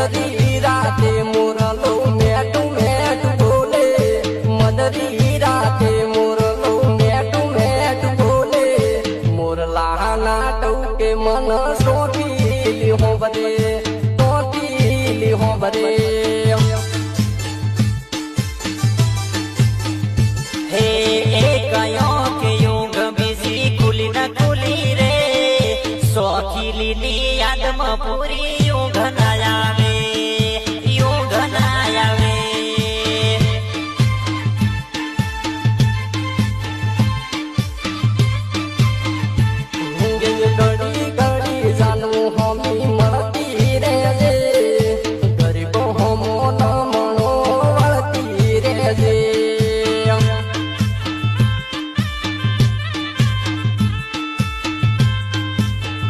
મદરી રાતે મોરલો મેટું મેટું બોલે મદરી રાતે મોરલો મેટું મેટું બોલે મોરલા નાટું કે મન સોટી હો બરે સોટી હો બરે હે કયો કે યુગ બીજી ખુલી ન ખુલી રે સોખી લીલી યાદમાં પૂરી